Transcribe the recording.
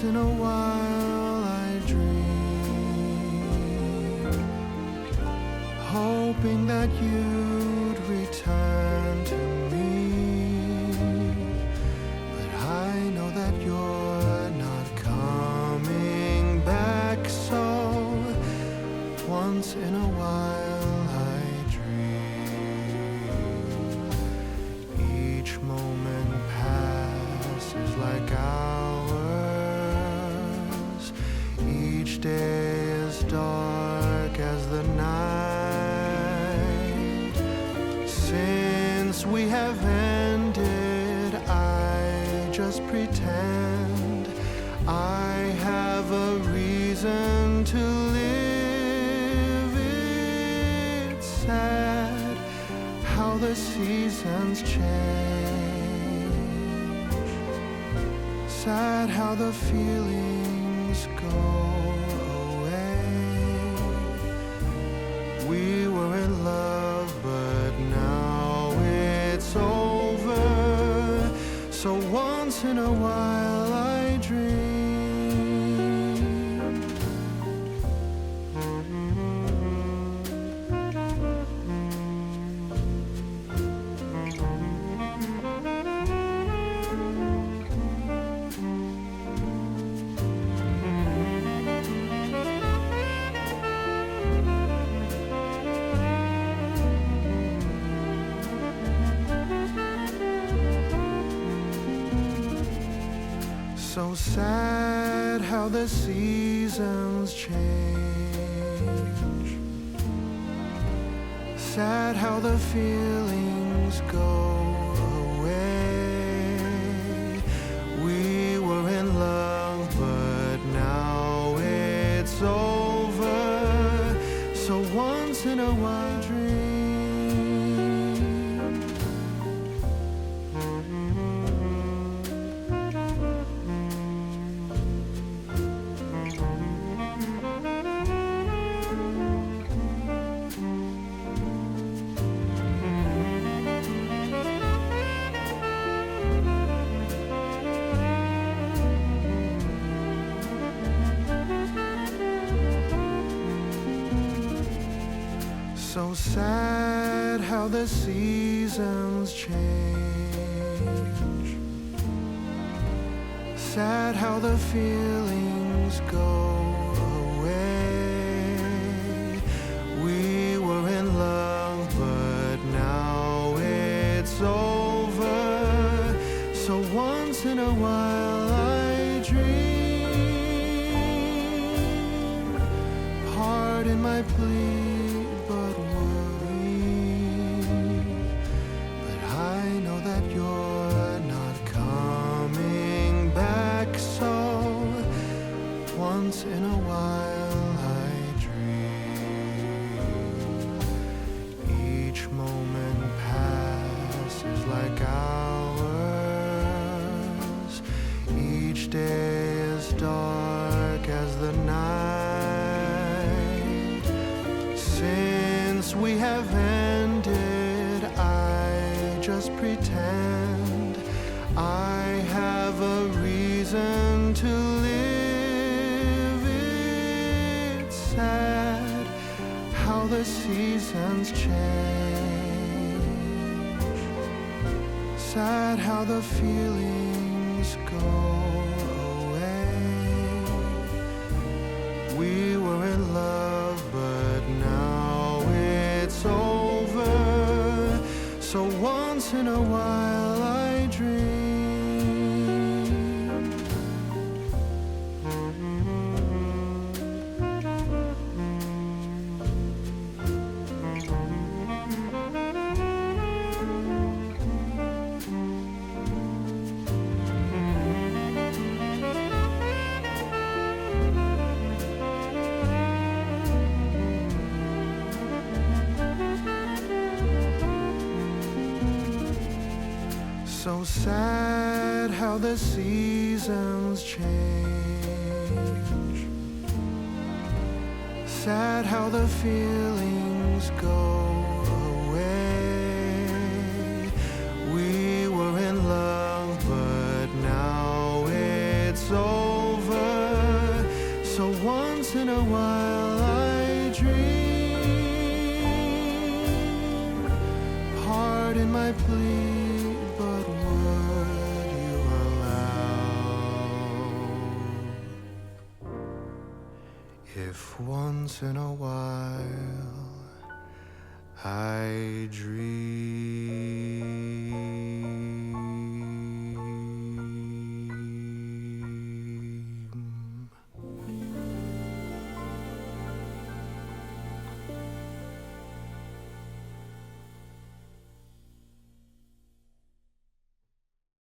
Once in a while I dream, hoping that you'd return to me, but I know that you're not coming back. So once in a while I dream, each moment passes like hours, each day is dark as the night. Since we have ended, I just pretend I have a reason to live. It's sad how the seasons change, sad how the feelings go away. We were in love, but now it's over. So once in a while I dream. So sad how the seasons change, sad how the feelings go away. We were in love, but now it's over. So once in a while I dream. So sad how the seasons change, sad how the feelings go away. We were in love, but now it's over. So once in a while I dream. Pardon my plea, but I know that you're not coming back. So once in a while I dream. Each moment passes like hours, each day is dark as the night. Since we have ended, I just pretend I have a reason to live. It's sad how the seasons change, sad how the feelings go away. We were in love, but now it's over. So once in a while I dream. So sad how the seasons change, sad how the feelings go away. We were in love, but now it's over. in a while I dream. Pardon my plea, but would you allow if once in a while I dream?